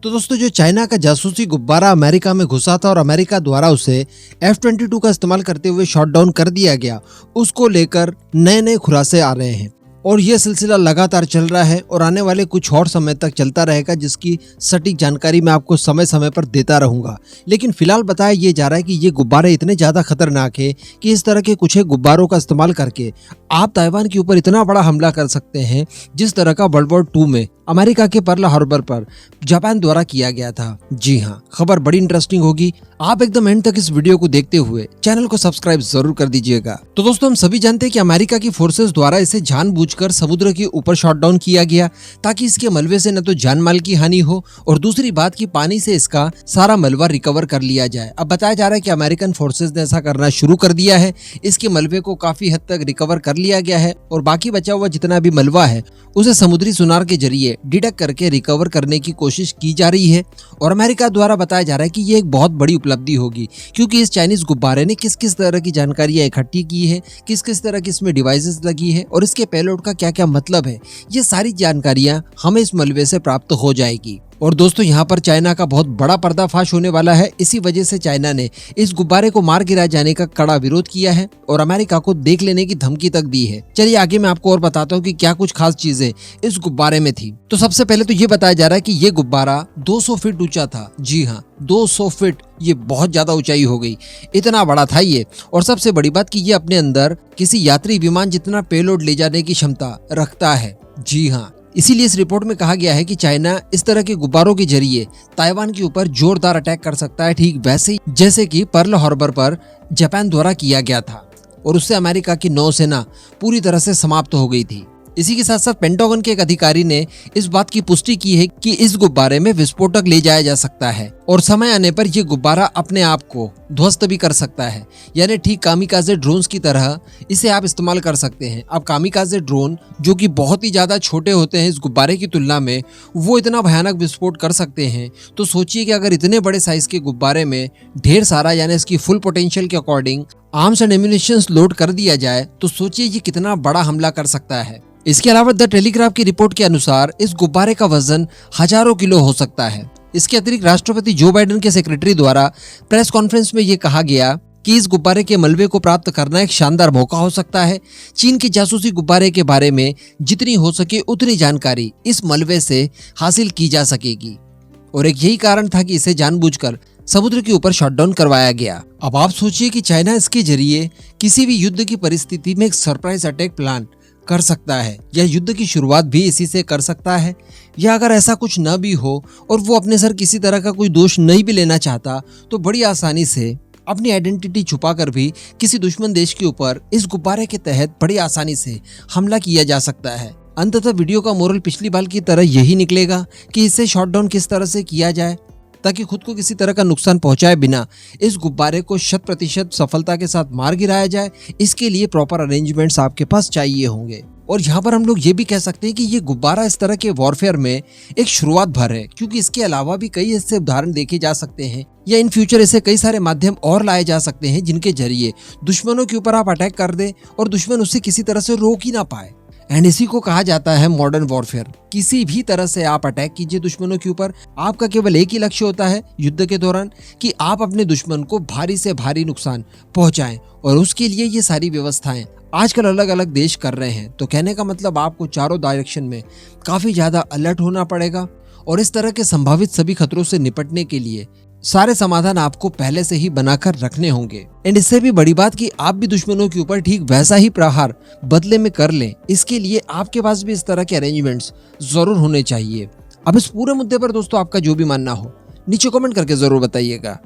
तो दोस्तों जो चाइना का जासूसी गुब्बारा अमेरिका में घुसा था और अमेरिका द्वारा उसे F-22 का इस्तेमाल करते हुए शॉट डाउन कर दिया गया, उसको लेकर नए नए खुलासे आ रहे हैं और यह सिलसिला लगातार चल रहा है और आने वाले कुछ और समय तक चलता रहेगा, जिसकी सटीक जानकारी मैं आपको समय समय पर देता रहूंगा। लेकिन फिलहाल बताया ये जा रहा है कि ये गुब्बारे इतने ज्यादा खतरनाक है कि इस तरह के कुछ एक गुब्बारों का इस्तेमाल करके आप ताइवान के ऊपर इतना बड़ा हमला कर सकते हैं, जिस तरह का वर्ल्ड वॉर 2 में अमेरिका के पर्ल हार्बर पर जापान द्वारा किया गया था। जी हाँ, खबर बड़ी इंटरेस्टिंग होगी। आप एकदम एंड तक इस वीडियो को देखते हुए चैनल को सब्सक्राइब जरूर कर दीजिएगा। तो दोस्तों हम सभी जानते हैं कि अमेरिका की फोर्सेस द्वारा इसे जानबूझकर समुद्र के ऊपर शॉट डाउन किया गया, ताकि इसके मलबे से न तो जान माल की हानि हो और दूसरी बात कि पानी से इसका सारा मलबा रिकवर कर लिया जाए। अब बताया जा रहा है कि अमेरिकन फोर्सेस ने ऐसा करना शुरू कर दिया है। इसके मलबे को काफी हद तक रिकवर कर लिया गया है और बाकी बचा हुआ जितना भी मलबा है उसे समुद्री सुनार के जरिए डिटेक्ट करके रिकवर करने की कोशिश की जा रही है। और अमेरिका द्वारा बताया जा रहा है कि ये एक बहुत बड़ी उपलब्धि होगी, क्योंकि इस चाइनीज गुब्बारे ने किस किस तरह की जानकारियां इकट्ठी की है, किस किस तरह की इसमें डिवाइसेस लगी है और इसके पेलोड का क्या क्या मतलब है, ये सारी जानकारियां हमें इस मलबे से प्राप्त हो जाएगी। और दोस्तों यहाँ पर चाइना का बहुत बड़ा पर्दाफाश होने वाला है। इसी वजह से चाइना ने इस गुब्बारे को मार गिराए जाने का कड़ा विरोध किया है और अमेरिका को देख लेने की धमकी तक दी है। चलिए आगे मैं आपको और बताता हूँ कि क्या कुछ खास चीजें इस गुब्बारे में थी। तो सबसे पहले तो ये बताया जा रहा है कि ये गुब्बारा 200 फीट ऊंचा था। जी हाँ, 200 फीट, ये बहुत ज्यादा ऊंचाई हो गई, इतना बड़ा था ये। और सबसे बड़ी बात कि ये अपने अंदर किसी यात्री विमान जितना पेलोड ले जाने की क्षमता रखता है। जी हाँ, इसीलिए इस रिपोर्ट में कहा गया है कि चाइना इस तरह के गुब्बारों के जरिए ताइवान के ऊपर जोरदार अटैक कर सकता है, ठीक वैसे ही जैसे कि पर्ल हार्बर पर जापान द्वारा किया गया था और उससे अमेरिका की नौसेना पूरी तरह से समाप्त हो गई थी। इसी के साथ साथ पेंटागन के एक अधिकारी ने इस बात की पुष्टि की है कि इस गुब्बारे में विस्फोटक ले जाया जा सकता है और समय आने पर यह गुब्बारा अपने आप को ध्वस्त भी कर सकता है, यानी ठीक कामिकाज़े ड्रोन्स की तरह इसे आप इस्तेमाल कर सकते हैं। अब कामिकाज़े ड्रोन जो कि बहुत ही ज्यादा छोटे होते हैं इस गुब्बारे की तुलना में, वो इतना भयानक विस्फोट कर सकते हैं। तो सोचिए कि अगर इतने बड़े साइज के गुब्बारे में ढेर सारा, यानी इसकी फुल पोटेंशियल के according arms and ammunitions load कर दिया जाए, तो सोचिए ये कितना बड़ा हमला कर सकता है। इसके अलावा द टेलीग्राफ की रिपोर्ट के अनुसार इस गुब्बारे का वजन हजारों किलो हो सकता है। इसके अतिरिक्त राष्ट्रपति जो बाइडेन के सेक्रेटरी द्वारा प्रेस कॉन्फ्रेंस में ये कहा गया कि इस गुब्बारे के मलबे को प्राप्त करना एक शानदार मौका हो सकता है। चीन के जासूसी गुब्बारे के बारे में जितनी हो सके उतनी जानकारी इस मलबे से हासिल की जा सकेगी और एक यही कारण था कि इसे जानबूझकर समुद्र के ऊपर शॉट डाउन करवाया गया। अब आप सोचिए कि चाइना इसके जरिए किसी भी युद्ध की परिस्थिति में एक सरप्राइज अटैक प्लान कर सकता है, या युद्ध की शुरुआत भी इसी से कर सकता है। या अगर ऐसा कुछ न भी हो और वो अपने सर किसी तरह का कोई दोष नहीं भी लेना चाहता, तो बड़ी आसानी से अपनी आइडेंटिटी छुपाकर भी किसी दुश्मन देश के ऊपर इस गुब्बारे के तहत बड़ी आसानी से हमला किया जा सकता है। अंततः वीडियो का मोरल पिछली बार की तरह यही निकलेगा कि इसे शॉट डाउन किस तरह से किया जाए ताकि खुद को किसी तरह का नुकसान पहुंचाए बिना इस गुब्बारे को 100% सफलता के साथ मार गिराया जाए। इसके लिए प्रॉपर अरेंजमेंट्स आपके पास चाहिए होंगे। और यहाँ पर हम लोग ये भी कह सकते हैं कि ये गुब्बारा इस तरह के वॉरफेयर में एक शुरुआत भर है, क्योंकि इसके अलावा भी कई ऐसे उदाहरण देखे जा सकते हैं या इन फ्यूचर ऐसे कई सारे माध्यम और लाए जा सकते हैं जिनके जरिए दुश्मनों के ऊपर आप अटैक कर दे और दुश्मन उससे किसी तरह से रोक ही ना पाए। एंड इसी को कहा जाता है मॉडर्न वॉरफेयर। किसी भी तरह से आप अटैक कीजिए दुश्मनों के ऊपर, आपका केवल एक ही लक्ष्य होता है युद्ध के दौरान कि आप अपने दुश्मन को भारी से भारी नुकसान पहुंचाएं, और उसके लिए ये सारी व्यवस्थाएं आजकल अलग अलग देश कर रहे हैं। तो कहने का मतलब आपको चारों डायरेक्शन में काफी ज्यादा अलर्ट होना पड़ेगा और इस तरह के संभावित सभी खतरों से निपटने के लिए सारे समाधान आपको पहले से ही बनाकर रखने होंगे। एंड इससे भी बड़ी बात कि आप भी दुश्मनों के ऊपर ठीक वैसा ही प्रहार बदले में कर लें, इसके लिए आपके पास भी इस तरह के अरेंजमेंट्स जरूर होने चाहिए। अब इस पूरे मुद्दे पर दोस्तों आपका जो भी मानना हो नीचे कमेंट करके जरूर बताइएगा।